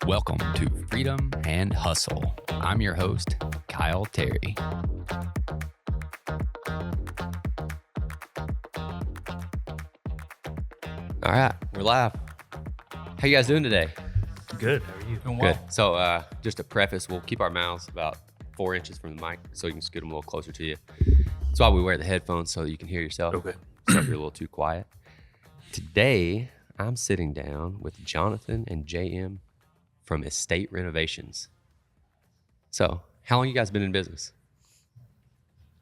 Welcome to Freedom and Hustle. I'm your host, Kyle Terry. All right, we're live. How you guys doing today? Good. How are you? Doing well. Good. So just a preface, we'll keep our mouths about 4 inches from the mic so you can scoot them a little closer to you. That's why we wear the headphones so you can hear yourself. Okay. So if you're a little too quiet. Today, I'm sitting down with Jonathan and JM from Estate Renovations. So how long you guys been in business?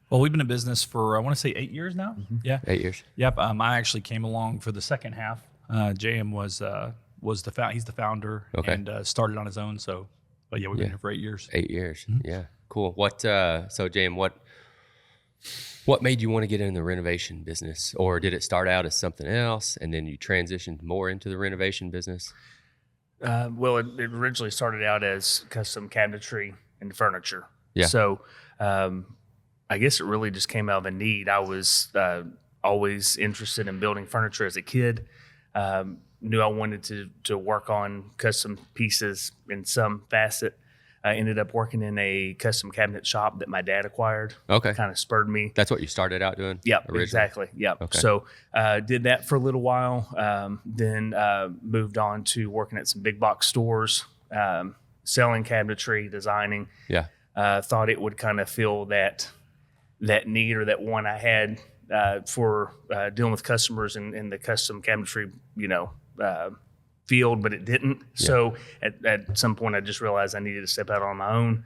Well, we've been in business for, I want to say 8 years now. Mm-hmm. Yeah. 8 years. Yep. I actually came along for the second half. JM was he's the founder and started on his own. So, but yeah, we've been here for 8 years. 8 years. Mm-hmm. Yeah. Cool. What, so JM, what made you want to get in the renovation business? Or did it start out as something else and then you transitioned more into the renovation business? Well, it originally started out as custom cabinetry and furniture. Yeah. So I guess it really just came out of a need. I was always interested in building furniture as a kid. Knew I wanted to work on custom pieces in some facet. I ended up working in a custom cabinet shop that my dad acquired. Okay. Kind of spurred me. That's what you started out doing? Yep, originally? exactly. Yep. Okay. So did that for a little while, then moved on to working at some big box stores, selling cabinetry, designing. Yeah. Thought it would kind of fill that need or that want I had for dealing with customers in the custom cabinetry, field, but it didn't. Yeah. So at some point I just realized I needed to step out on my own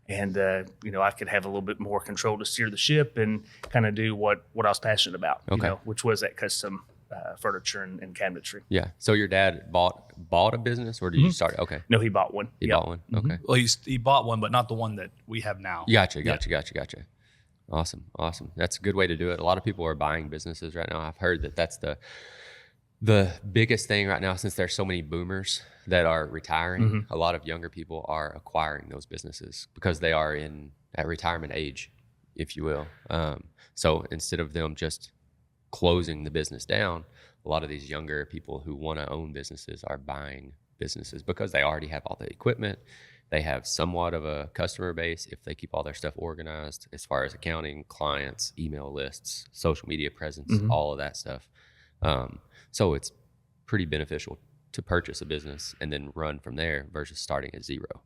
and, I could have a little bit more control to steer the ship and kind of do what I was passionate about, which was that custom furniture and cabinetry. Yeah. So your dad bought a business or did you start? Okay. No, he bought one. He bought one. Okay. Mm-hmm. Well, he bought one, but not the one that we have now. Gotcha. Awesome. That's a good way to do it. A lot of people are buying businesses right now. I've heard that that's the biggest thing right now, since there's so many boomers that are retiring. Mm-hmm. A lot of younger people are acquiring those businesses because they are at retirement age, if you will. So instead of them just closing the business down, a lot of these younger people who want to own businesses are buying businesses because they already have all the equipment. They have somewhat of a customer base if they keep all their stuff organized as far as accounting, clients, email lists, social media presence, mm-hmm. all of that stuff. So it's pretty beneficial to purchase a business and then run from there versus starting at zero.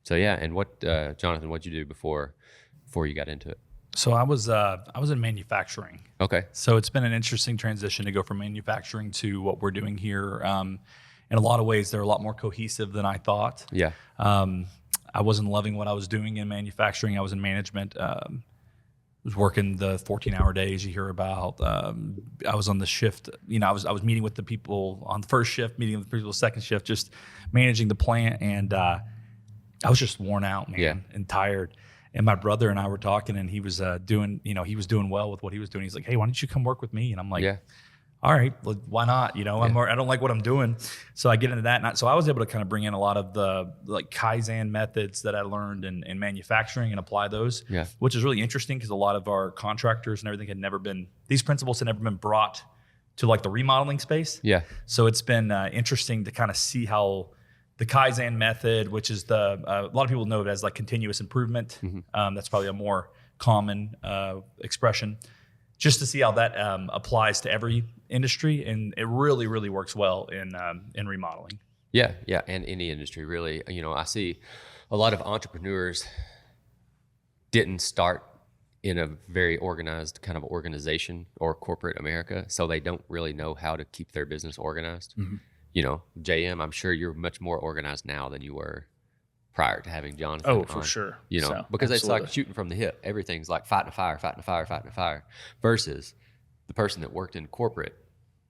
So yeah, and what, Jonathan, what'd you do before you got into it? So I was in manufacturing. Okay. So it's been an interesting transition to go from manufacturing to what we're doing here. In a lot of ways, they're a lot more cohesive than I thought. Yeah. I wasn't loving what I was doing in manufacturing. I was in management. Was working the 14-hour days you hear about. I was on the shift. I was meeting with the people on the first shift, meeting with the people second shift, just managing the plant, and I was just worn out, man, and tired. And my brother and I were talking, and he was he was doing well with what he was doing. He's like, "Hey, why don't you come work with me?" And I'm like, all right, well, why not? I don't like what I'm doing. So I get into that. So I was able to kind of bring in a lot of the Kaizen methods that I learned in manufacturing and apply those, which is really interesting because a lot of our contractors and everything these principles had never been brought to the remodeling space. Yeah. So it's been interesting to kind of see how the Kaizen method, which is a lot of people know it as continuous improvement. Mm-hmm. That's probably a more common expression. Just to see how that applies to every industry, and it really, really works well in remodeling. Yeah, and any industry really. I see a lot of entrepreneurs didn't start in a very organized kind of organization or corporate America, so they don't really know how to keep their business organized. Mm-hmm. JM, I'm sure you're much more organized now than you were prior to having Jonathan on. For sure. Because absolutely. It's like shooting from the hip. Everything's like fighting a fire. Versus the person that worked in corporate,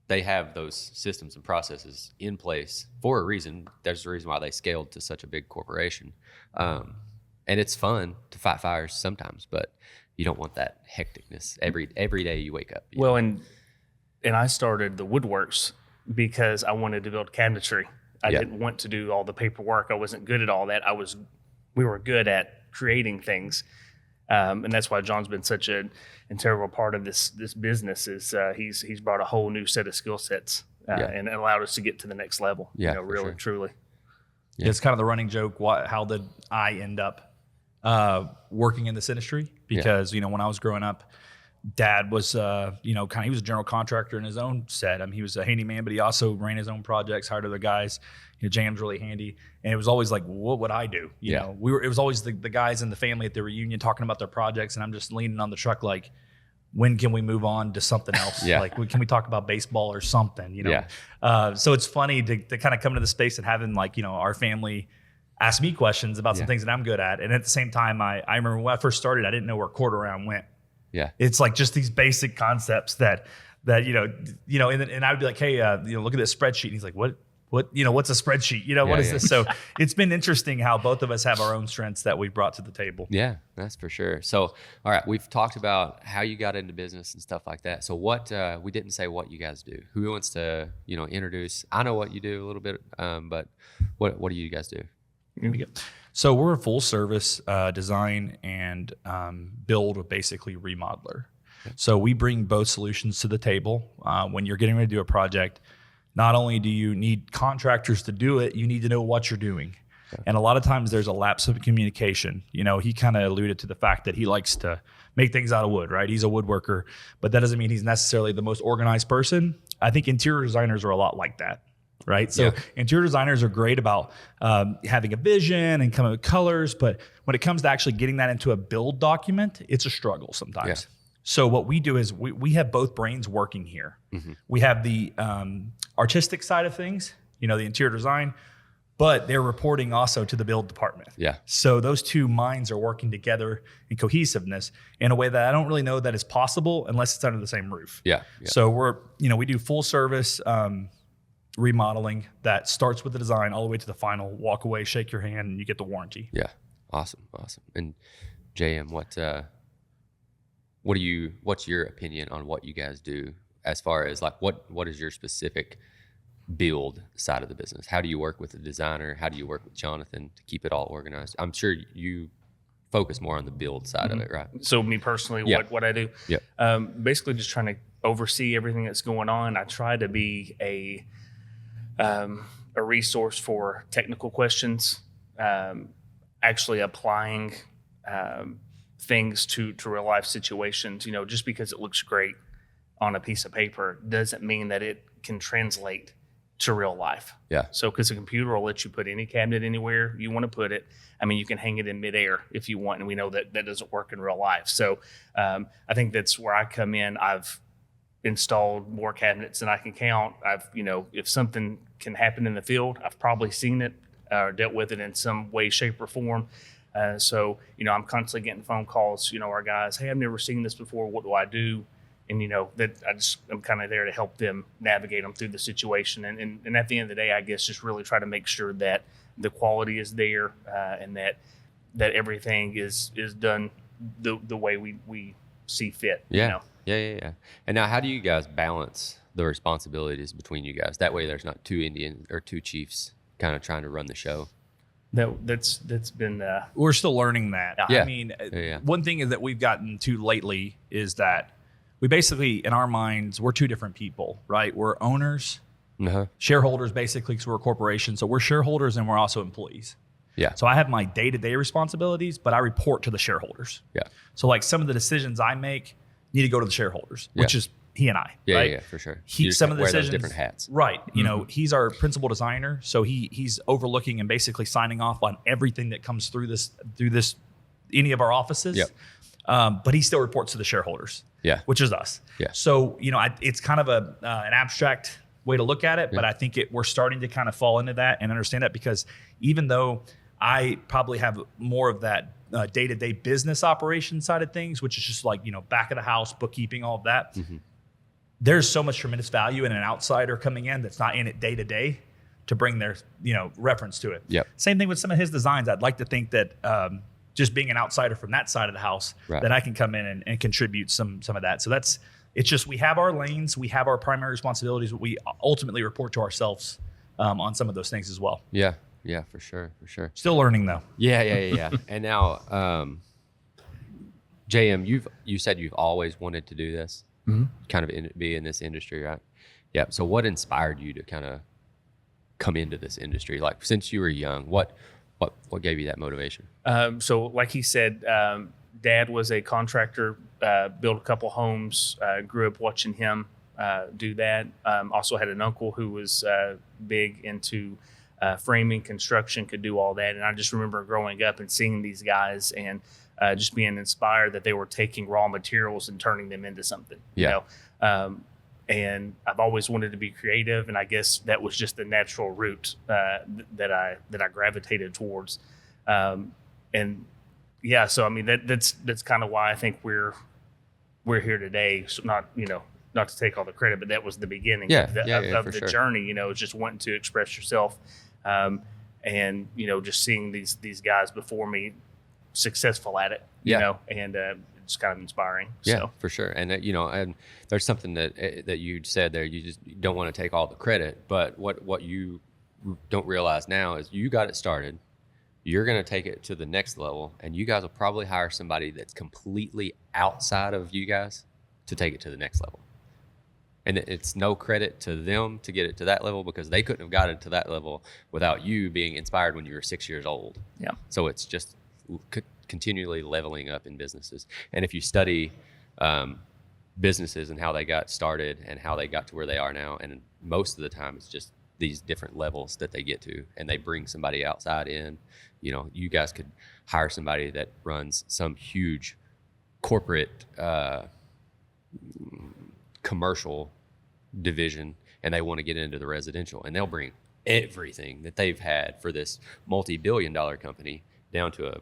they have those systems and processes in place for a reason. There's a reason why they scaled to such a big corporation. And it's fun to fight fires sometimes, but you don't want that hecticness every day you wake up. Well, and I started the woodworks because I wanted to build cabinetry. I didn't want to do all the paperwork. I wasn't good at all that. We were good at creating things. And that's why John's been such an integral part of this business is he's brought a whole new set of skill sets and allowed us to get to the next level, really, truly. Yeah. It's kind of the running joke. How did I end up working in this industry? Because when I was growing up, Dad was he was a general contractor in his own set. I mean, he was a handyman, but he also ran his own projects, hired other guys. JM's really handy, and it was always like, what would I do? You know, it was always the guys in the family at the reunion talking about their projects, and I'm just leaning on the truck like, when can we move on to something else? Like, can we talk about baseball or something? So it's funny to kind of come to the space and having our family ask me questions about some things that I'm good at, and at the same time, I remember when I first started, I didn't know where quarter round went. Yeah, it's like just these basic concepts that and I would be like, hey, look at this spreadsheet. And he's like, what, what's a spreadsheet? What is this? So it's been interesting how both of us have our own strengths that we've brought to the table. Yeah, that's for sure. So, all right, we've talked about how you got into business and stuff like that. So what, we didn't say what you guys do. Who wants to, introduce? I know what you do a little bit, but what do you guys do? Here we go. So we're a full service design and build, basically remodeler. So we bring both solutions to the table. When you're getting ready to do a project, not only do you need contractors to do it, you need to know what you're doing. Okay. And a lot of times there's a lapse of communication. He kind of alluded to the fact that he likes to make things out of wood, right? He's a woodworker, but that doesn't mean he's necessarily the most organized person. I think interior designers are a lot like that. Right. So interior designers are great about having a vision and coming with colors. But when it comes to actually getting that into a build document, it's a struggle sometimes. Yeah. So what we do is we have both brains working here. Mm-hmm. We have the artistic side of things, the interior design, but they're reporting also to the build department. Yeah. So those two minds are working together in cohesiveness in a way that I don't really know that is possible unless it's under the same roof. Yeah. So we do full service remodeling that starts with the design all the way to the final walk away, shake your hand, and you get the warranty. Yeah. Awesome. And JM, what's your opinion on what you guys do as far as like, what is your specific build side of the business? How do you work with the designer? How do you work with Jonathan to keep it all organized? I'm sure you focus more on the build side of it, right? So me personally, what I do, basically just trying to oversee everything that's going on. I try to be a resource for technical questions, actually applying things to real life situations. Just because it looks great on a piece of paper doesn't mean that it can translate to real life. Yeah. So because a computer will let you put any cabinet anywhere you want to put it. I mean, you can hang it in midair if you want, and we know that doesn't work in real life. So I think that's where I come in. I've installed more cabinets than I can count. I've, if something can happen in the field, I've probably seen it or dealt with it in some way, shape, or form. So, I'm constantly getting phone calls, our guys, hey, I've never seen this before. What do I do? And, that I'm kind of there to help them navigate them through the situation. And at the end of the day, I guess just really try to make sure that the quality is there and that everything is done the way we see fit. Yeah. Yeah. And now how do you guys balance the responsibilities between you guys? That way there's not two Indians or two chiefs kind of trying to run the show. That's been we're still learning that. Yeah. I mean, one thing is that we've gotten to lately is that we basically, in our minds, we're two different people, right? We're owners, shareholders, basically, because we're a corporation. So we're shareholders and we're also employees. Yeah. So I have my day-to-day responsibilities, but I report to the shareholders. Yeah. So like some of the decisions I make need to go to the shareholders, which is he and I. Yeah, right? Yeah, for sure. Some of the decisions, those different hats. Right. He's our principal designer, so he's overlooking and basically signing off on everything that comes through this any of our offices. Yep. But he still reports to the shareholders. Yeah. Which is us. Yeah. So it's kind of an abstract way to look at it, but I think we're starting to kind of fall into that and understand that, because even though I probably have more of that day-to-day business operation side of things, which is just like, back of the house, bookkeeping, all of that. Mm-hmm. There's so much tremendous value in an outsider coming in that's not in it day-to-day to bring their, reference to it. Yep. Same thing with some of his designs. I'd like to think that just being an outsider from that side of the house, that I can come in and contribute some of that. So it's just, we have our lanes, we have our primary responsibilities, but we ultimately report to ourselves on some of those things as well. Yeah. Yeah, for sure. Still learning though. Yeah. And now, JM, you said you've always wanted to do this, kind of be in this industry, right? Yeah. So what inspired you to kind of come into this industry? Like since you were young, what gave you that motivation? So like he said, Dad was a contractor, built a couple homes, grew up watching him do that. Also had an uncle who was big into framing, construction, could do all that. And I just remember growing up and seeing these guys and just being inspired that they were taking raw materials and turning them into something. Yeah. You know? And I've always wanted to be creative, and I guess that was just the natural route that I gravitated towards. And yeah, so I mean that's kind of why I think we're here today. So not to take all the credit, but that was the beginning of the journey. You know, it's just wanting to express yourself, and just seeing these guys before me successful at it. You know, and it's kind of inspiring. Yeah, so. for sure. And and there's something that you said there. You don't want to take all the credit, but what you don't realize now is you got it started. You're going to take it to the next level, and you guys will probably hire somebody that's completely outside of you guys to take it to the next level. And it's no credit to them to get it to that level, because they couldn't have got it to that level without you being inspired when you were 6 years old. Yeah. So it's just continually leveling up in businesses. And if you study businesses and how they got started and how they got to where they are now, and most of the time it's just these different levels that they get to, and they bring somebody outside in. You guys could hire somebody that runs some huge corporate commercial division, and they want to get into the residential, and they'll bring everything that they've had for this multi-billion-dollar company down to a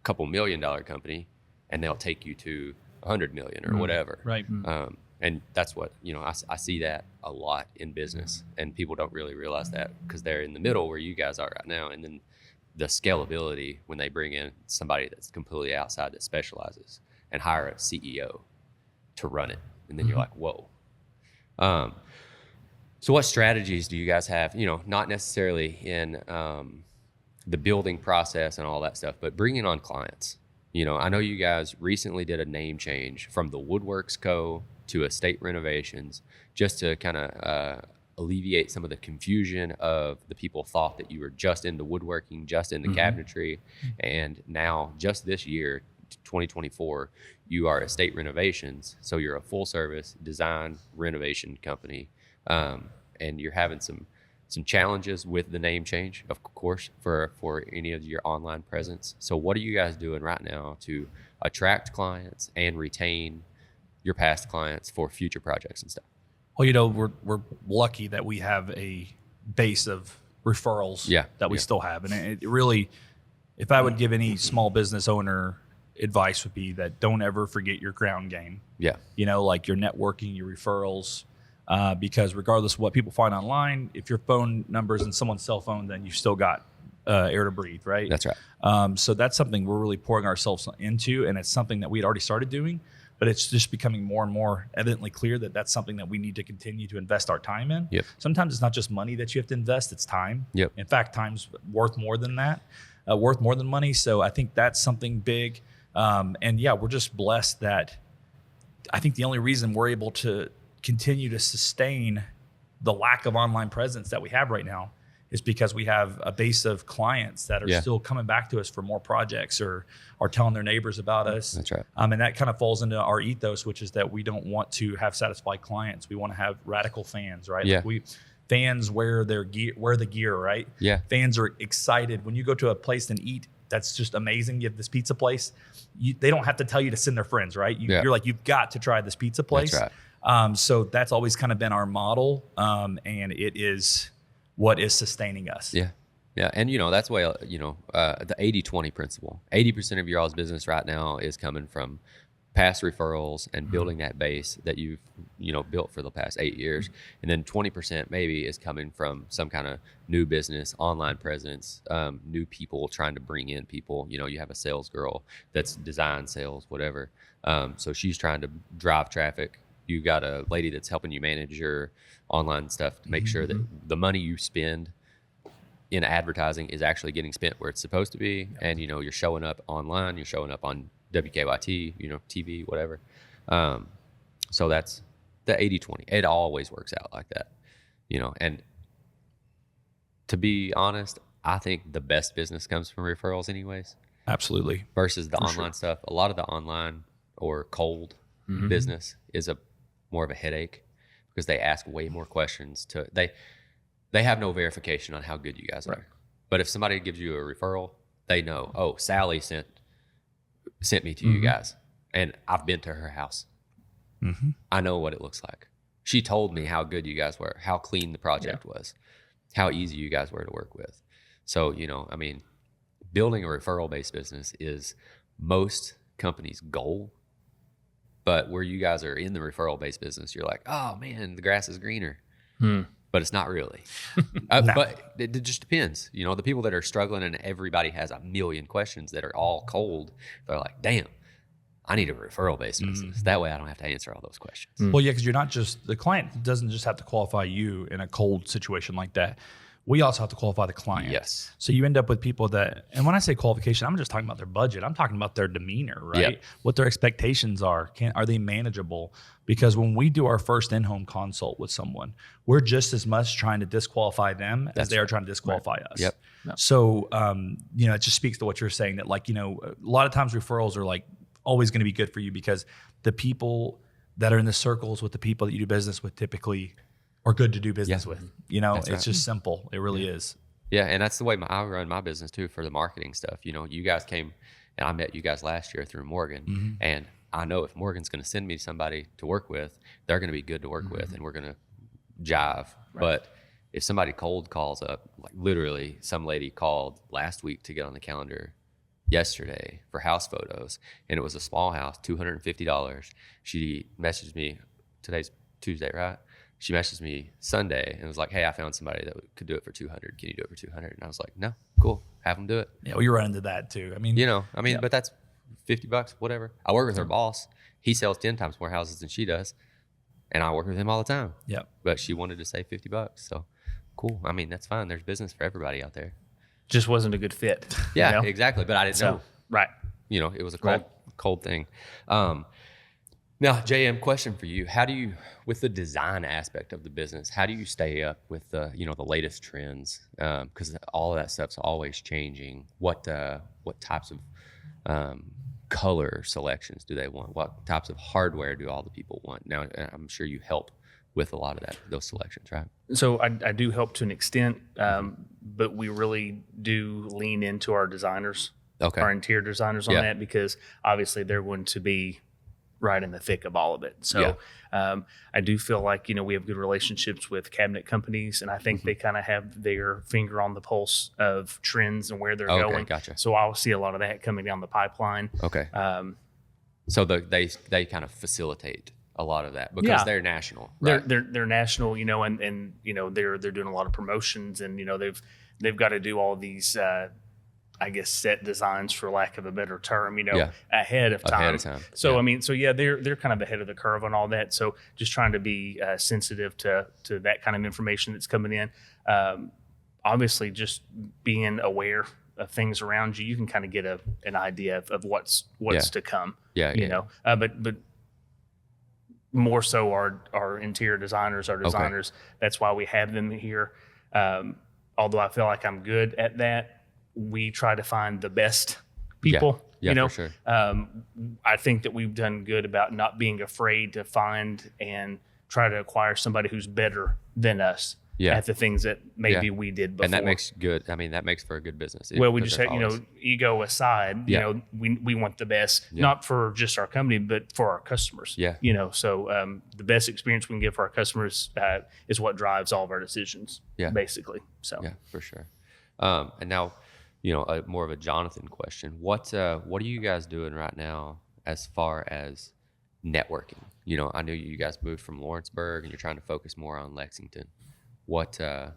couple $1 million company, and they'll take you to 100 million or whatever. Right. And that's what, I see that a lot in business, and people don't really realize that because they're in the middle where you guys are right now. And then the scalability when they bring in somebody that's completely outside that specializes and hire a CEO to run it. And then you're like, whoa. So what strategies do you guys have, not necessarily in the building process and all that stuff, but bringing on clients? I know you guys recently did a name change from the Woodworks Co. to Estate Renovations, just to kind of alleviate some of the confusion of the people thought that you were just into woodworking, just into cabinetry. And now just this year, 2024, you are Estate Renovations. So you're a full service design renovation company. And you're having some challenges with the name change, of course, for any of your online presence. So what are you guys doing right now to attract clients and retain your past clients for future projects and stuff? Well, we're lucky that we have a base of referrals that we still have. And it really, if I would give any small business owner advice, would be that don't ever forget your ground game. Yeah. Like your networking, your referrals, because regardless of what people find online, if your phone number's in someone's cell phone, then you've still got air to breathe, right? That's right. So that's something we're really pouring ourselves into, and it's something that we had already started doing, but it's just becoming more and more evidently clear that that's something that we need to continue to invest our time in. Yep. Sometimes it's not just money that you have to invest, it's time. Yep. In fact, time's worth more than that, worth more than money. So I think that's something big. And yeah, we're just blessed that I think the only reason we're able to continue to sustain the lack of online presence that we have right now is because we have a base of clients that are still coming back to us for more projects or are telling their neighbors about us. That's right. And that kind of falls into our ethos, which is that we don't want to have satisfied clients. We want to have radical fans, right? Yeah. Like fans wear the gear, right? Yeah. Fans are excited. When you go to a place and eat, that's just amazing. You have this pizza place. They don't have to tell you to send their friends, right? You're like, you've got to try this pizza place. That's right. So that's always kind of been our model. And it is what is sustaining us. Yeah. Yeah. And, that's why, the 80-20 principle, 80% of your all's business right now is coming from past referrals and building that base that you've, built for the past 8 years. And then 20% maybe is coming from some kind of new business, online presence, new people trying to bring in people. You have a sales girl that's design sales, whatever. So she's trying to drive traffic. You got a lady that's helping you manage your online stuff to make sure that the money you spend in advertising is actually getting spent where it's supposed to be. And, you're showing up online, you're showing up on WKYT, TV, whatever. So that's the 80-20. It always works out like that, and To be honest, I think the best business comes from referrals anyways Absolutely. versus the online stuff. A lot of the online or cold business is more of a headache because they ask way more questions they have no verification on how good you guys are. But if somebody gives you a referral, they know, oh, Sally sent me to you guys, and I've been to her house. I know what it looks like. She told me how good you guys were, how clean the project was, how easy you guys were to work with. So, I mean, building a referral-based business is most companies' goal. But where you guys are in the referral-based business, you're like, oh, man, the grass is greener. But it's not really. But it just depends. The people that are struggling and everybody has a million questions that are all cold, they're like, damn, I need a referral-based business. That way I don't have to answer all those questions. Well, yeah, because you're not just, the client doesn't just have to qualify you in a cold situation like that. We also have to qualify the client. Yes. So you end up with people that, and when I say qualification, I'm just talking about their budget. I'm talking about their demeanor, right? Yep. What their expectations are. Are they manageable? Because when we do our first in-home consult with someone, we're just as much trying to disqualify them as they are trying to disqualify us. Yep. So, it just speaks to what you're saying that a lot of times referrals are always going to be good for you because the people that are in the circles with the people that you do business with typically are good to do business with. It's just simple. It really is. Yeah, and that's the way I run my business too for the marketing stuff. You guys came, and I met you guys last year through Morgan, and I know if Morgan's going to send me somebody to work with, they're going to be good to work with, and we're going to jive. Right. But if somebody cold calls up, like literally some lady called last week to get on the calendar yesterday for house photos, and it was a small house, $250. She messaged me, today's Tuesday, right? She messaged me Sunday and was like, hey, I found somebody that could do it for $200. Can you do it for $200? And I was like, no, cool. Have them do it. Yeah, well, you run into that too. I mean, but that's $50, whatever. I work with her boss. He sells 10 times more houses than she does. And I work with him all the time. Yeah. But she wanted to save $50. So cool. I mean, that's fine. There's business for everybody out there. Just wasn't a good fit. Yeah, exactly. But I didn't know. Right. It was a cold thing. Now, JM, question for you. How do you, with the design aspect of the business, how do you stay up with the latest trends? Because all of that stuff's always changing. What types of color selections do they want? What types of hardware do all the people want? Now, I'm sure you help with a lot of those selections, right? So I do help to an extent, but we really do lean into our designers, our interior designers on that, because obviously they're going to be right in the thick of all of it. So I do feel like, we have good relationships with cabinet companies, and I think they kind of have their finger on the pulse of trends and where they're going. Gotcha. So I'll see a lot of that coming down the pipeline. Okay. So they kind of facilitate a lot of that because they're national. Right? They're national, and they're doing a lot of promotions, and they've got to do all these set designs, for lack of a better term, ahead of time. So they're kind of ahead of the curve on all that. So just trying to be sensitive to that kind of information that's coming in. Obviously, just being aware of things around you, you can kind of get an idea of what's to come. But more so our interior designers, that's why we have them here. Although I feel like I'm good at that, we try to find the best people. For sure. I think that we've done good about not being afraid to find and try to acquire somebody who's better than us at the things that maybe we did before. And that makes that makes for a good business. Well, we just had, ego aside, we want the best, not for just our company, but for our customers. So the best experience we can give for our customers is what drives all of our decisions, basically. So yeah, for sure. And now, more of a Jonathan question. What are you guys doing right now as far as networking? I know you guys moved from Lawrenceburg and you're trying to focus more on Lexington. What are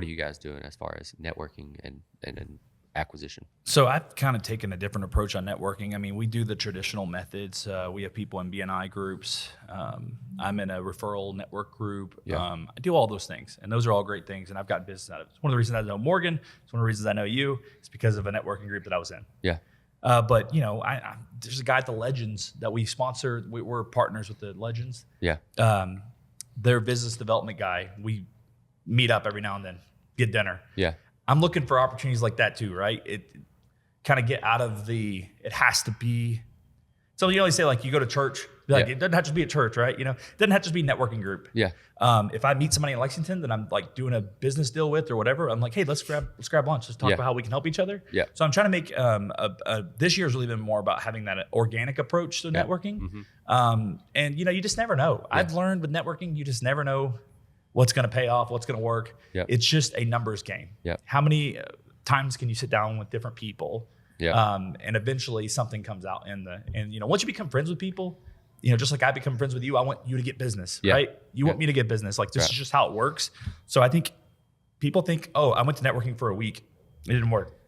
you guys doing as far as networking and acquisition? So I've kind of taken a different approach on networking. I mean, we do the traditional methods. We have people in BNI groups. I'm in a referral network group. I do all those things, and those are all great things, and I've got business out of it. It's one of the reasons I know Morgan. It's one of the reasons I know you. It's because of a networking group that I was in. Yeah. But there's a guy at the Legends that we sponsor. We're partners with the Legends. Yeah. Their business development guy. We meet up every now and then. get dinner. Yeah. I'm looking for opportunities like that too, right? It kind of get out of it has to be. So you always say like you go to church, like it doesn't have to be a church, right? It doesn't have to be a networking group. Yeah. If I meet somebody in Lexington that I'm like doing a business deal with or whatever, I'm like, hey, let's grab lunch. Let's talk about how we can help each other. Yeah. So I'm trying to make this year's really been more about having that organic approach to networking. And you just never know. Yeah. I've learned with networking, you just never know what's going to pay off, what's going to work. Yep. It's just a numbers game. Yep. How many times can you sit down with different people? Yeah. And eventually something comes out and once you become friends with people, just like I become friends with you, I want you to get business, right? You want me to get business. Like this is just how it works. So I think people think, oh, I went to networking for a week. It didn't work.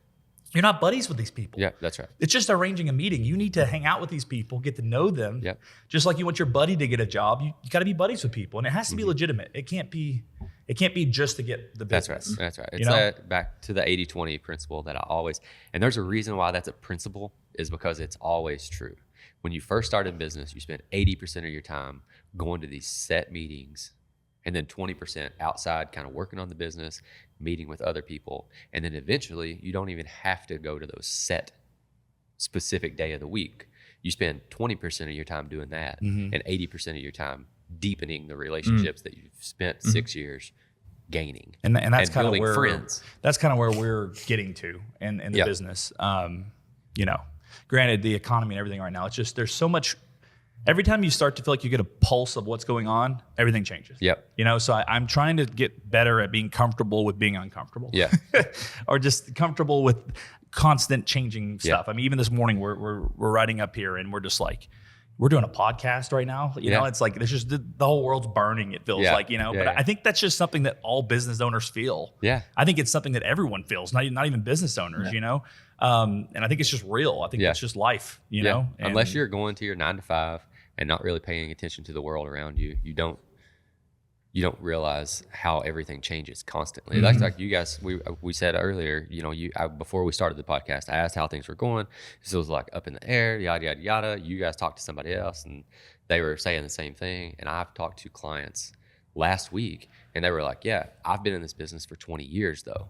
You're not buddies with these people. Yeah, that's right. It's just arranging a meeting. You need to hang out with these people, get to know them. Yep. Just like you want your buddy to get a job, you got to be buddies with people, and it has to be legitimate. It can't be just to get the business. That's right. It's back to the 80-20 principle that I always, and there's a reason why that's a principle is because it's always true. When you first start in business, you spend 80% of your time going to these set meetings and then 20% outside kind of working on the business, meeting with other people. And then eventually you don't even have to go to those set specific day of the week. You spend 20% of your time doing that and 80% of your time deepening the relationships that you've spent 6 years gaining. And that's kind of where friends. That's kind of where we're getting to in the business. Granted, the economy and everything right now, it's just there's so much. Every time you start to feel like you get a pulse of what's going on, everything changes. Yep. So I'm trying to get better at being comfortable with being uncomfortable. Yeah. Or just comfortable with constant changing stuff. I mean, even this morning we're riding up here and we're just like, we're doing a podcast right now. You know, it's like there's just the whole world's burning. It feels like, but I think that's just something that all business owners feel. Yeah. I think it's something that everyone feels, not even business owners, and I think it's just real. I think it's just life, you know. And unless you're going to your 9 to 5 and not really paying attention to the world around you, you don't realize how everything changes constantly. Like you guys, we said earlier, before we started the podcast, I asked how things were going. So it was like up in the air, yada, yada, yada. You guys talked to somebody else and they were saying the same thing. And I've talked to clients last week and they were like, yeah, I've been in this business for 20 years though.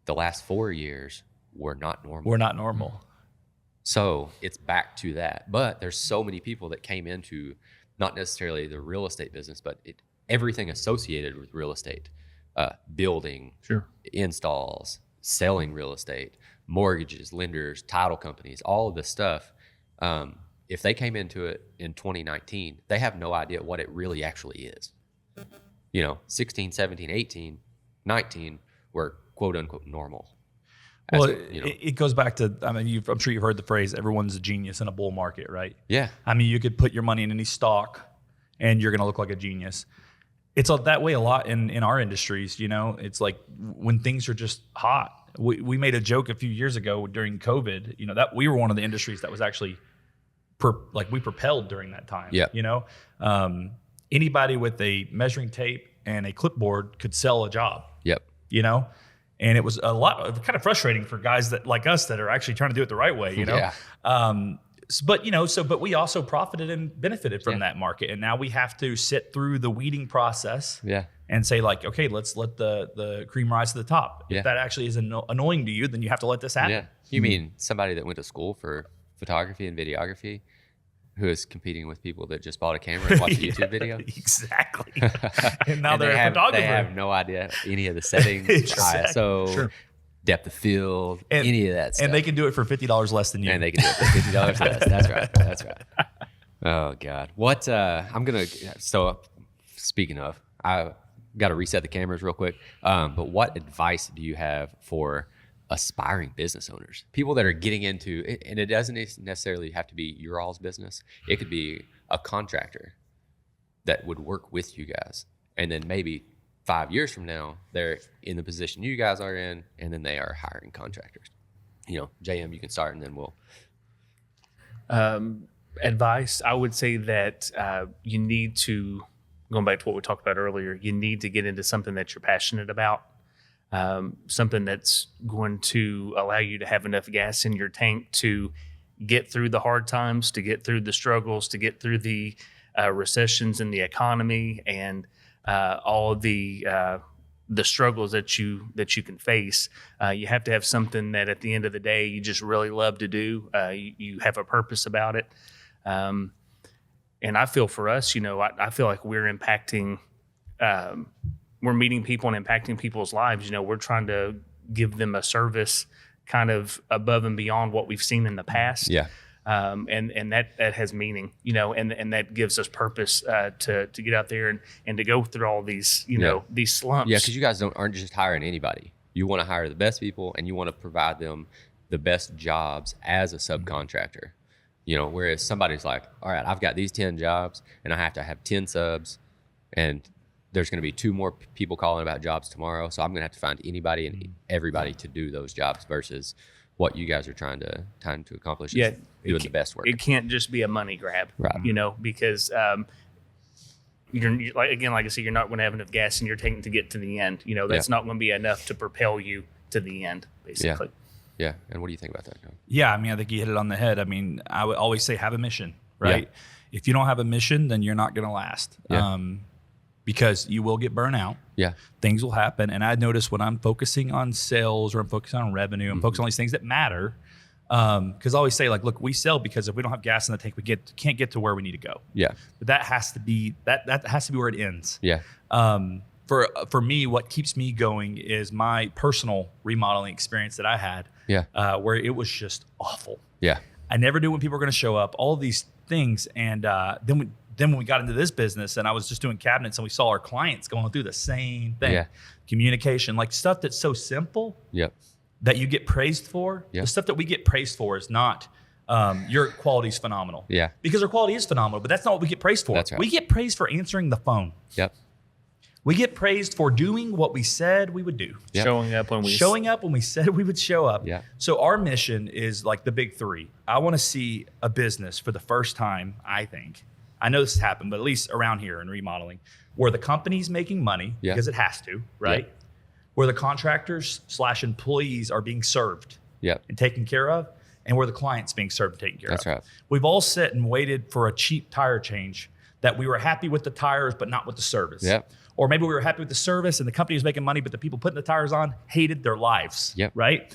The last 4 years were not normal. We're not normal. So it's back to that. But there's so many people that came into not necessarily the real estate business, but everything associated with real estate, building, installs, selling real estate, mortgages, lenders, title companies, all of this stuff. If they came into it in 2019, they have no idea what it really actually is. 16, 17, 18, 19 were quote unquote normal. Well, it goes back to, I'm sure you've heard the phrase, everyone's a genius in a bull market, right? Yeah. I mean, you could put your money in any stock and you're going to look like a genius. It's that way a lot in our industries, It's like when things are just hot. We made a joke a few years ago during COVID, that we were one of the industries that was actually we propelled during that time. Yeah. Anybody with a measuring tape and a clipboard could sell a job. Yep. And it was a lot kind of frustrating for guys that like us that are actually trying to do it the right way, Yeah. But we also profited and benefited from that market. And now we have to sit through the weeding process and say like, okay, let's let the cream rise to the top. If that actually is annoying to you, then you have to let this happen. Yeah. You mean somebody that went to school for photography and videography who is competing with people that just bought a camera and watched a YouTube video? Exactly. And now they're a photographer. They have no idea any of the settings, ISO, depth of field, any of that stuff. And they can do it for $50 less than you. And they can do it for $50 less. That's right. That's right. Oh, God. So speaking of, I got to reset the cameras real quick. But what advice do you have for aspiring business owners, people that are getting into it? And it doesn't necessarily have to be your all's business. It could be a contractor that would work with you guys. And then maybe 5 years from now, they're in the position you guys are in, and then they are hiring contractors. JM, you can start, and then we'll. Advice, I would say that you need to, going back to what we talked about earlier, you need to get into something that you're passionate about, something that's going to allow you to have enough gas in your tank to get through the hard times, to get through the struggles, to get through the recessions in the economy and all of the the struggles that you can face. You have to have something that at the end of the day you just really love to do. You have a purpose about it. And I feel for us, I feel like we're impacting, we're meeting people and impacting people's lives. We're trying to give them a service kind of above and beyond what we've seen in the past. Yeah. And that has meaning, and that gives us purpose to get out there and to go through all these, these slumps. Yeah, because you guys aren't just hiring anybody. You want to hire the best people, and you want to provide them the best jobs as a subcontractor. Whereas somebody's like, all right, I've got these 10 jobs, and I have to have 10 subs, and there's going to be 2 more people calling about jobs tomorrow, so I'm going to have to find anybody and everybody to do those jobs versus what you guys are trying to accomplish is doing the best work. It can't just be a money grab, right? Because you're like I said, you're not going to have enough gas in your tank to get to the end. That's not going to be enough to propel you to the end, basically. Yeah. And what do you think about that, John? Yeah, I think you hit it on the head. I would always say have a mission, right? Yeah. If you don't have a mission, then you're not going to last. Yeah. Because you will get burnt out. Yeah. Things will happen. And I notice when I'm focusing on sales or I'm focusing on revenue, I'm focusing on these things that matter. Because I always say, like, look, we sell because if we don't have gas in the tank, we can't get to where we need to go. Yeah. But that has to be that has to be where it ends. Yeah. For me, what keeps me going is my personal remodeling experience that I had. Yeah. Where it was just awful. Yeah. I never knew when people were going to show up. All these things, and then when we got into this business and I was just doing cabinets and we saw our clients going through the same thing. Yeah. Communication, like stuff that's so simple Yep. that you get praised for. Yep. The stuff that we get praised for is not your quality is phenomenal. Yeah. Because our quality is phenomenal, but that's not what we get praised for. That's right. We get praised for answering the phone. Yep. We get praised for doing what we said we would do. Yep. Showing up when we said we would show up. Yeah. So our mission is like the big 3. I want to see a business for the first time, I know this has happened, but at least around here in remodeling, where the company's making money because it has to, right? Yeah. Where the contractors / employees are being served and taken care of, and where the client's being served and taken care That's of. right. We've all sat and waited for a cheap tire change that we were happy with the tires, but not with the service. Yep. Or maybe we were happy with the service and the company was making money, but the people putting the tires on hated their lives. Yep. Right?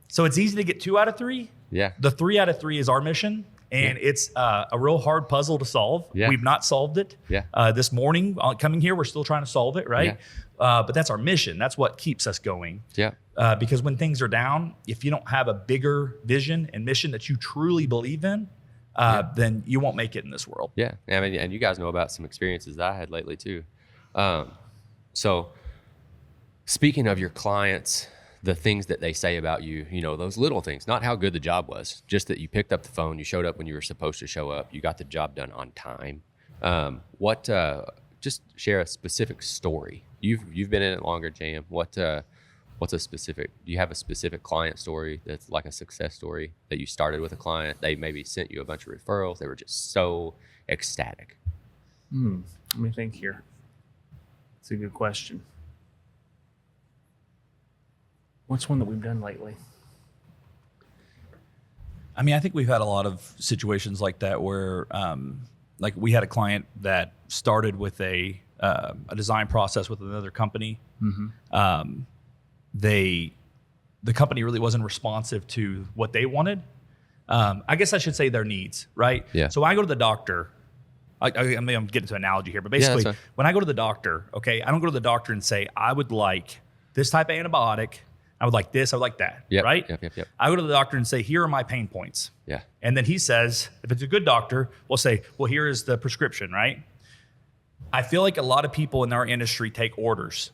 So it's easy to get 2 out of 3. Yeah. The 3 out of 3 is our mission. And it's a real hard puzzle to solve. Yeah. We've not solved it. Yeah. This morning, coming here, we're still trying to solve it, right? Yeah. But that's our mission. That's what keeps us going. Yeah. Because when things are down, if you don't have a bigger vision and mission that you truly believe in, then you won't make it in this world. Yeah. And you guys know about some experiences that I had lately too. So speaking of your clients, the things that they say about you, those little things, not how good the job was, just that you picked up the phone, you showed up when you were supposed to show up, you got the job done on time. Just share a specific story. You've been in it longer, JM. What's a specific, do you have a specific client story that's like a success story that you started with a client? They maybe sent you a bunch of referrals. They were just so ecstatic. Let me think here. It's a good question. What's one that we've done lately? I think we've had a lot of situations like that where, like we had a client that started with a design process with another company. Mm-hmm. The company really wasn't responsive to what they wanted. I guess I should say their needs, right? Yeah. So when I go to the doctor, I'm getting to an analogy here, but basically when I go to the doctor, okay, I don't go to the doctor and say, I would like this type of antibiotic. I would like this, I would like that, right? Yep. I go to the doctor and say, here are my pain points. Yeah. And then he says, if it's a good doctor, we'll say, well, here is the prescription, right? I feel like a lot of people in our industry take orders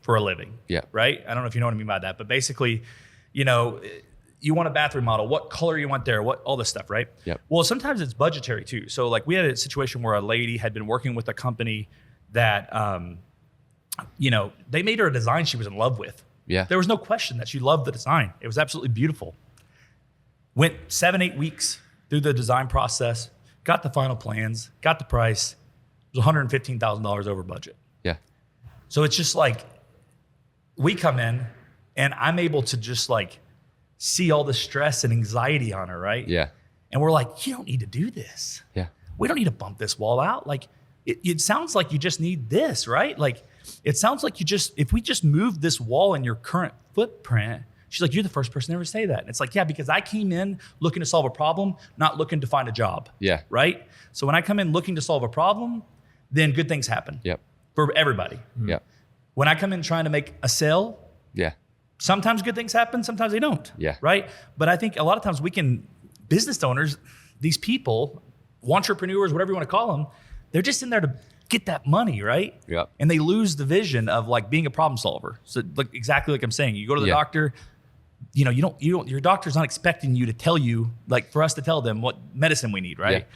for a living. Yeah. Right? I don't know if you know what I mean by that, but basically, you want a bathroom model, what color you want there, all this stuff, right? Yep. Well, sometimes it's budgetary too. So like we had a situation where a lady had been working with a company that, they made her a design she was in love with. Yeah. There was no question that she loved the design. It was absolutely beautiful. Went 7-8 weeks through the design process, got the final plans, got the price. It was $115,000 over budget. Yeah. So it's just like we come in and I'm able to just like see all the stress and anxiety on her, right? Yeah. And we're like, you don't need to do this. Yeah. We don't need to bump this wall out. Like it sounds like you just need this, right? Like it sounds like if we just moved this wall in your current footprint, she's like, you're the first person to ever say that. And it's like, yeah, because I came in looking to solve a problem, not looking to find a job. Yeah. Right? So when I come in looking to solve a problem, then good things happen. Yep. For everybody. Yep. When I come in trying to make a sale, Yeah. sometimes good things happen, sometimes they don't. Yeah. Right? But I think a lot of times business owners, these people, entrepreneurs, whatever you want to call them, they're just in there to get that money, right? Yep. And they lose the vision of like being a problem solver. So like exactly like I'm saying, you go to the doctor, you don't, your doctor's not expecting you to tell you, like for us to tell them what medicine we need, right?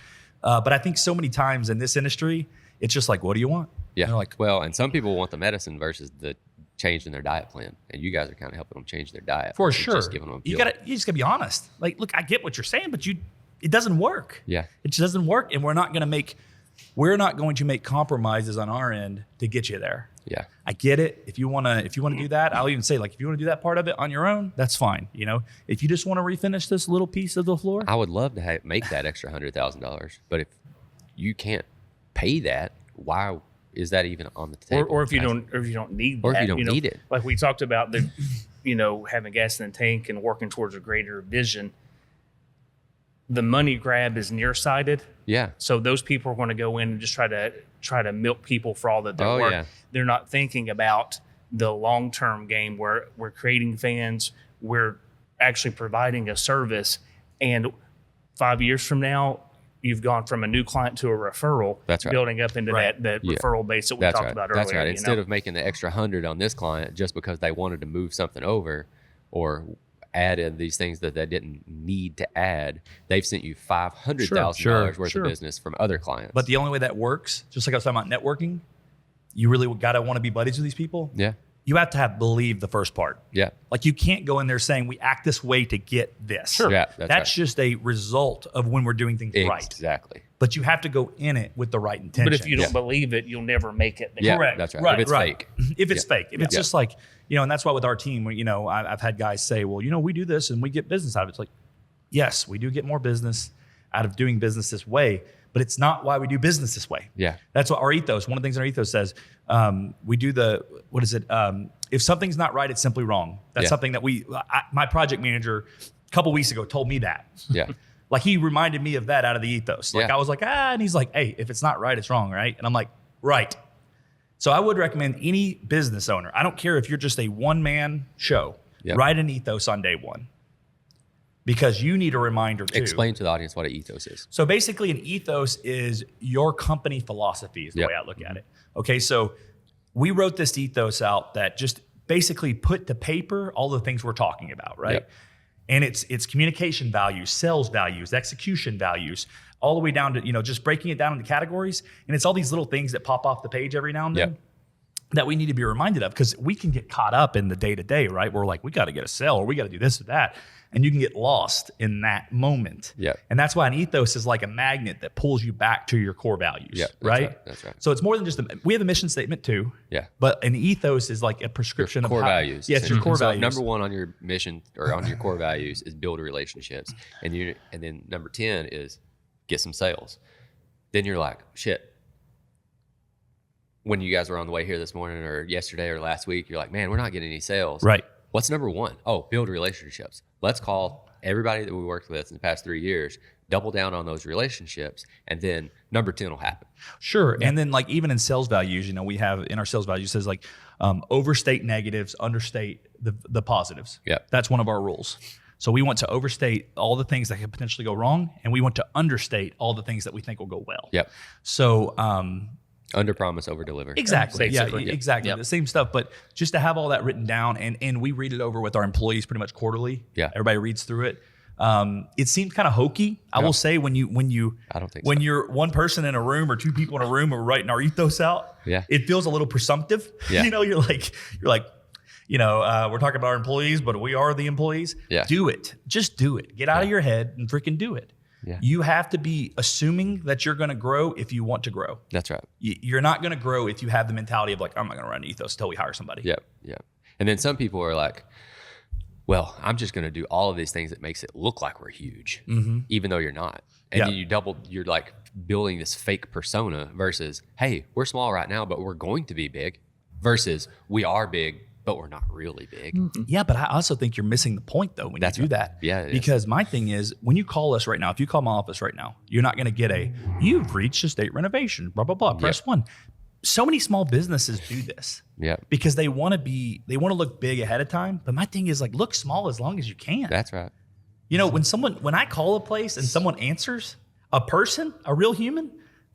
Yeah. But I think so many times in this industry, it's just like, what do you want? Yeah. And they're like, well, and some people want the medicine versus the change in their diet plan. And you guys are kind of helping them change their diet. For sure. Just giving them you just gotta be honest. Like, look, I get what you're saying, but it doesn't work. Yeah. It just doesn't work. And we're not going to make compromises on our end to get you there. Yeah. I get it. If you want to do that, I'll even say like, if you want to do that part of it on your own, that's fine. If you just want to refinish this little piece of the floor, I would love to make that extra $100,000, but if you can't pay that, why is that even on the table? Or if you don't need that, or if you don't need it. Like we talked about having gas in the tank and working towards a greater vision. The money grab is nearsighted. Yeah. So those people are going to go in and just try to milk people for all that they're worth. Yeah. They're not thinking about the long-term game where we're creating fans, we're actually providing a service, and 5 years from now, you've gone from a new client to a referral. That's right. Building up into that referral base that we talked about earlier. That's right. Instead of making the extra 100 on this client just because they wanted to move something over or add in these things that they didn't need to add, they've sent you $500,000 worth of business from other clients. But the only way that works, just like I was talking about networking, you really got to want to be buddies with these people. Yeah. You have to believe the first part. Yeah. Like you can't go in there saying we act this way to get this. Sure. Yeah, that's right. just a result of when we're doing things right. Exactly. But you have to go in it with the right intention. But if you don't believe it, you'll never make it. Yeah, correct. That's right. If it's fake. If it's fake. If it's just like, and that's why with our team, I've had guys say, well, we do this and we get business out of it. It's like, yes, we do get more business out of doing business this way, but it's not why we do business this way. Yeah. That's what our ethos, one of the things in our ethos says, we do if something's not right, it's simply wrong. That's something that my project manager a couple weeks ago told me that. Yeah. Like he reminded me of that out of the ethos. Like I was like, and he's like, hey, if it's not right, it's wrong, right? And I'm like, right. So I would recommend any business owner, I don't care if you're just a one-man show, write an ethos on day one. Because you need a reminder too. Explain to the audience what an ethos is. So basically an ethos is your company philosophy is the way I look at it. Okay, so we wrote this ethos out that just basically put to paper all the things we're talking about, right? Yep. And it's communication values, sales values, execution values, all the way down to, just breaking it down into categories. And it's all these little things that pop off the page every now and then that we need to be reminded of, because we can get caught up in the day-to-day, right? We're like, we got to get a sale or we got to do this or that. And you can get lost in that moment. Yeah. And that's why an ethos is like a magnet that pulls you back to your core values. Yeah, right? That's right. So it's more than just we have a mission statement too. Yeah. But an ethos is like a prescription Your core of values. Yes, your core so values. Number one on your mission or on your core values is build relationships. And then number 10 is get some sales. Then you're like, shit. When you guys were on the way here this morning or yesterday or last week, you're like, man, we're not getting any sales. Right. What's number one? Oh, build relationships. Let's call everybody that we worked with in the past 3 years, double down on those relationships, and then number 10 will happen. Sure. Yeah. And then like even in sales values, we have in our sales values says like overstate negatives, understate the positives. Yeah. That's one of our rules. So we want to overstate all the things that could potentially go wrong, and we want to understate all the things that we think will go well. Yep. So under promise, over deliver. exactly. Basically. Yeah, exactly. Yep. The same stuff, but just to have all that written down, and we read it over with our employees pretty much quarterly. Yeah. Everybody reads through it. It seems kind of hokey. I will say when you I don't think when so. you're one person in a room or two people in a room and we're writing our ethos out, it feels a little presumptive. Yeah. You're like, we're talking about our employees, but we are the employees. Yeah. Do it. Just do it. Get out of your head and freaking do it. Yeah. You have to be assuming that you're going to grow if you want to grow. That's right. You're not going to grow if you have the mentality of like, I'm not going to run an ethos until we hire somebody. Yep. Yep. And then some people are like, well, I'm just going to do all of these things that makes it look like we're huge, even though you're not. And then you're like building this fake persona versus, hey, we're small right now, but we're going to be big. versus we are big, but we're not really big. Yeah, but I also think you're missing the point though when you do that. Yeah, it is. Because my thing is, when you call us right now, if you call my office right now, you're not going to get you've reached a state renovation, blah, blah, blah, press 1. So many small businesses do this because they want to look big ahead of time. But my thing is like, look small as long as you can. That's right. You know, when I call a place and someone answers, a person, a real human,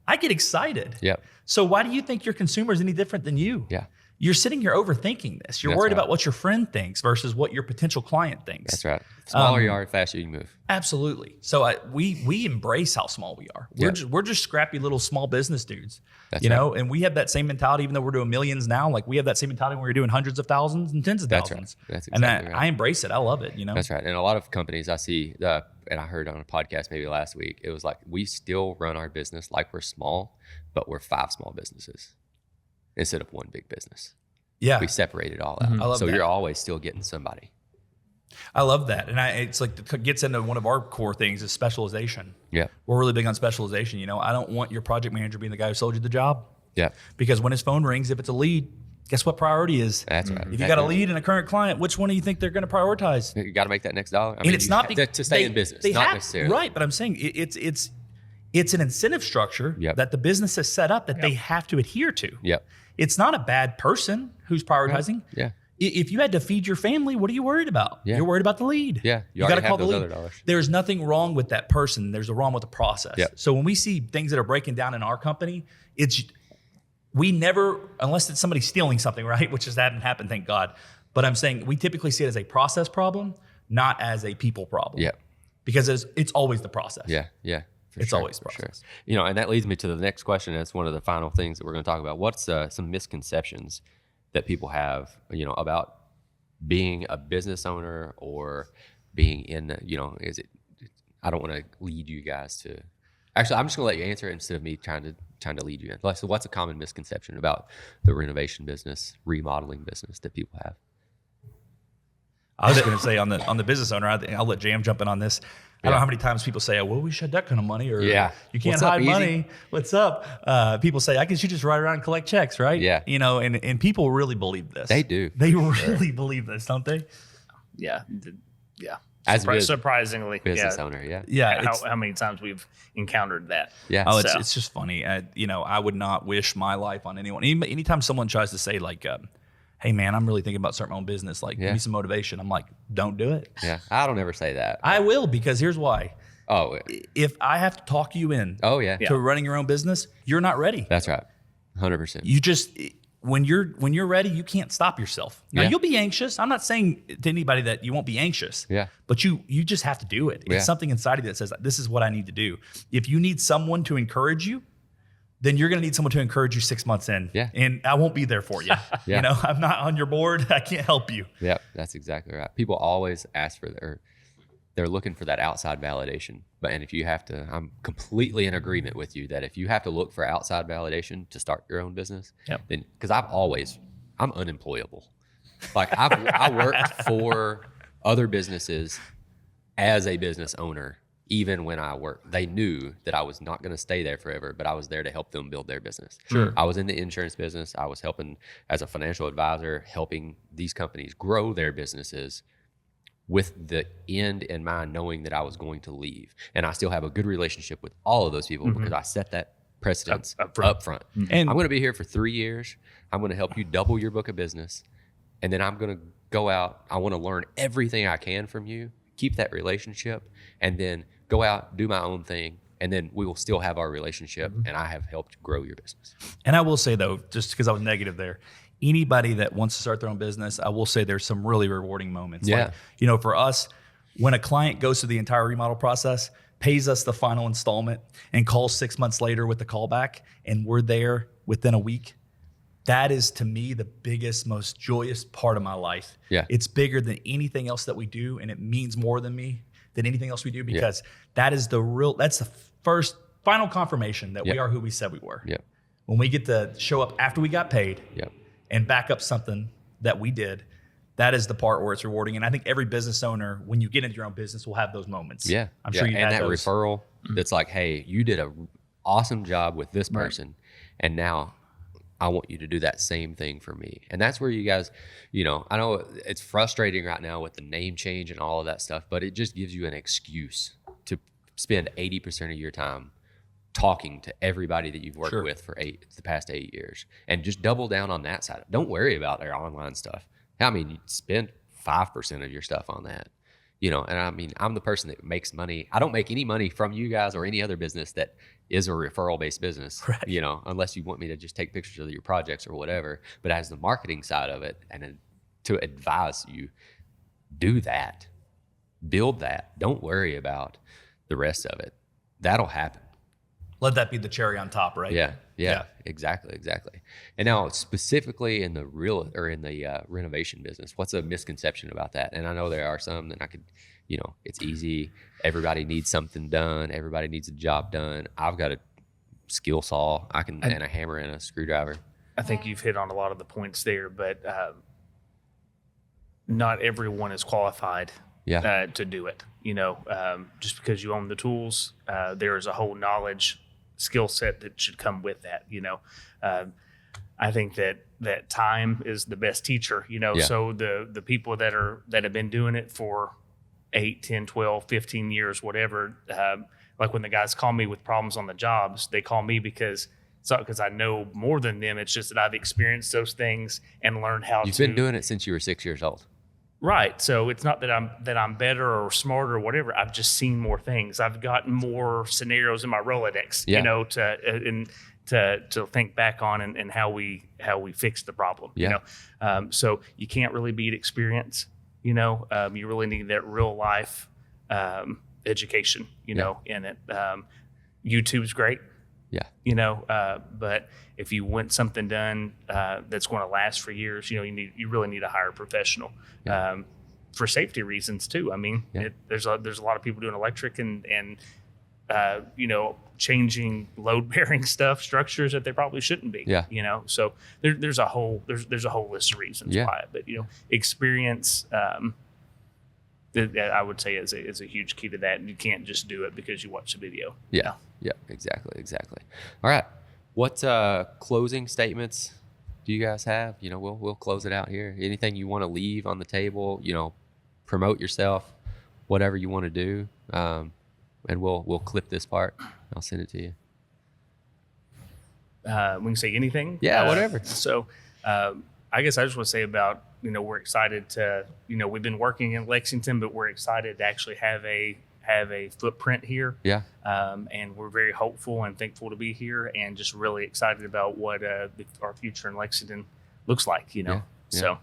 I get excited. Yep. So why do you think your consumer is any different than you? Yeah. You're sitting here overthinking this. You're That's worried right. about what your friend thinks versus what your potential client thinks. That's right. Smaller you are, faster you can move. Absolutely. So we embrace how small we are. We're just scrappy little small business dudes. That's you know, and we have that same mentality, even though we're doing millions now. Like we have that same mentality when we were doing hundreds of thousands and tens of thousands. Right. That's and exactly right. I embrace it. I love it. You know. That's right. And a lot of companies I see, and I heard on a podcast maybe last week, it was like, we still run our business like we're small, but we're 5 small businesses instead of 1 big business. Yeah. We separate it all out. I love so that. you're always still getting somebody. I love that. And it's like, it gets into one of our core things is specialization. Yeah. We're really big on specialization. You know, I don't want your project manager being the guy who sold you the job. Yeah. Because when his phone rings, if it's a lead, guess what priority is? That's right. If you got a lead and a current client, which one do you think they're going to prioritize? You got to make that next dollar. I And it's not to stay in business, not necessarily. Right, but I'm saying it's an incentive structure Yep. that the business has set up that they have to adhere to. Yep. It's not a bad person who's prioritizing. Yeah. If you had to feed your family, what are you worried about? Yeah. You're worried about the lead. Yeah. You got to already call have the those lead. other dollars. There's nothing wrong with that person. There's a wrong with the process. Yep. So when we see things that are breaking down in our company, we never, unless it's somebody stealing something, right? Which hasn't happened, thank God. But I'm saying we typically see it as a process problem, not as a people problem. Yeah. Because it's always the process. Yeah. Yeah. It's always for process. sure. You know, and that leads me to the next question. That's one of the final things that we're going to talk about. What's some misconceptions that people have, you know, about being a business owner or being in, you know, I don't want to lead you guys to, actually, I'm just going to let you answer it instead of me trying to lead you in. So what's a common misconception about the renovation business, remodeling business that people have? I was going to say on the business owner, I'll let JM jump in on this. I don't know how many times people say, well, we should have that kind of money, or you can't What's up, hide easy? money. What's up? People say, I guess you just ride around and collect checks, right? Yeah. You know, and people really believe this. They do. They really believe this, don't they? Yeah. As a Surprisingly. business owner, yeah. Yeah. How many times we've encountered that. Yeah. Oh, So- it's just funny. You know, I would not wish my life on anyone. Anytime someone tries to say like, hey man, I'm really thinking about starting my own business, like give me some motivation. I'm like, don't do it. Yeah. I don't ever say that. I will, because here's why. Oh, If I have to talk you in yeah. to running your own business, you're not ready. That's right. 100%. You just, when you're ready, you can't stop yourself. Now Yeah. you'll be anxious. I'm not saying to anybody that you won't be anxious. Yeah. But you just have to do it. Yeah. It's something inside of you that says, this is what I need to do. If you need someone to encourage you, then you're going to need someone to encourage you 6 months in. Yeah. And I won't be there for you. Yeah. You know, I'm not on your board. I can't help you. Yeah, that's exactly right. People always ask for they're looking for that outside validation. And if you have to, I'm completely in agreement with you that if you have to look for outside validation to start your own business, then, because I'm unemployable. Like I worked for other businesses as a business owner. Even when I worked, they knew that I was not going to stay there forever, but I was there to help them build their business. Sure. I was in the insurance business. I was helping as a financial advisor, helping these companies grow their businesses with the end in mind, knowing that I was going to leave. And I still have a good relationship with all of those people because I set that precedence up front. And I'm going to be here for 3 years. I'm going to help you double your book of business. And then I'm going to go out. I want to learn everything I can from you, keep that relationship, and then go out, do my own thing, and then we will still have our relationship, and I have helped grow your business. And I will say, though, just because I was negative there, anybody that wants to start their own business, I will say there's some really rewarding moments. Yeah. Like, you know, for us, when a client goes through the entire remodel process, pays us the final installment, and calls 6 months later with the callback, and we're there within a week, that is, to me, the biggest, most joyous part of my life. Yeah. It's bigger than anything else that we do, and it means more than anything else we do, because that's the first final confirmation that we are who we said we were. Yep. When we get to show up after we got paid Yep. and back up something that we did, that is the part where it's rewarding. And I think every business owner, when you get into your own business, will have those moments. Yeah. I'm sure you and had that those. referral that's like, hey, you did a awesome job with this person, and now I want you to do that same thing for me. And that's where you guys, I know it's frustrating right now with the name change and all of that stuff, but it just gives you an excuse to spend 80% of your time talking to everybody that you've worked with for the past 8 years, and just double down on that side. Don't worry about their online stuff. I mean, you spend 5% of your stuff on that, and I mean, I'm the person that makes money. I don't make any money from you guys or any other business that is a referral based business, unless you want me to just take pictures of your projects or whatever. But as the marketing side of it, and then to advise you, do that, build that. Don't worry about the rest of it. That'll happen. Let that be the cherry on top, right? Yeah, exactly. And now specifically in the renovation business, what's a misconception about that? And I know there are some that I could, it's easy. Everybody needs something done. Everybody needs a job done. I've got a skill saw. And a hammer and a screwdriver. I think you've hit on a lot of the points there, but not everyone is qualified to do it. Just because you own the tools, there is a whole knowledge skill set that should come with that. I think that time is the best teacher, so the people that have been doing it for 8, 10, 12, 15 years, whatever, like when the guys call me with problems on the jobs, they call me because it's not because I know more than them. It's just that I've experienced those things and learned how You've been doing it since you were 6 years old. Right. So it's not that I'm better or smarter or whatever. I've just seen more things. I've got more scenarios in my Rolodex, to think back on and how we fix the problem. So you can't really beat experience. You really need that real life education. In it. YouTube's great. But if you want something done that's going to last for years, you really need to hire a professional for safety reasons too. I mean, there's a lot of people doing electric and changing load bearing structures that they probably shouldn't be. So there's a whole list of reasons why. But experience. I would say is a huge key to that, and you can't just do it because you watch the video. Yeah, exactly. All right, what closing statements do you guys have? We'll close it out here. Anything you want to leave on the table? Promote yourself, whatever you want to do, and we'll clip this part. I'll send it to you. We can say anything. Yeah, whatever. So, I guess I just want to say about, we're excited to, we've been working in Lexington, but we're excited to actually have a footprint here. Yeah. And we're very hopeful and thankful to be here, and just really excited about what our future in Lexington looks like, So.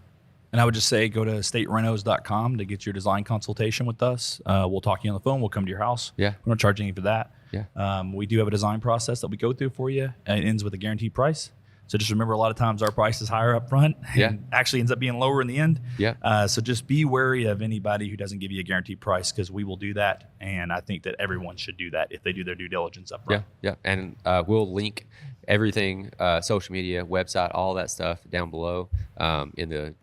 And I would just say, go to staterenos.com to get your design consultation with us. We'll talk to you on the phone. We'll come to your house. Yeah. We don't charge any for that. Yeah. We do have a design process that we go through for you, and it ends with a guaranteed price. So just remember, a lot of times our price is higher up front and actually ends up being lower in the end. Yeah. So just be wary of anybody who doesn't give you a guaranteed price, because we will do that. And I think that everyone should do that if they do their due diligence up front. Yeah. And we'll link everything, social media, website, all that stuff down below in the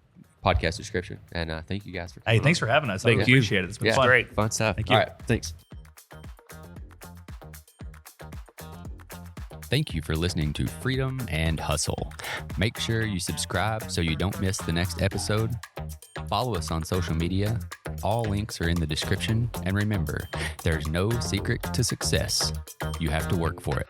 podcast description. And thank you guys for coming. Hey, thanks for having us. I appreciate it. It's been fun. Great. Fun stuff. Thank you. All right. Thanks. Thank you for listening to Freedom and Hustle. Make sure you subscribe so you don't miss the next episode. Follow us on social media. All links are in the description. And remember, there's no secret to success. You have to work for it.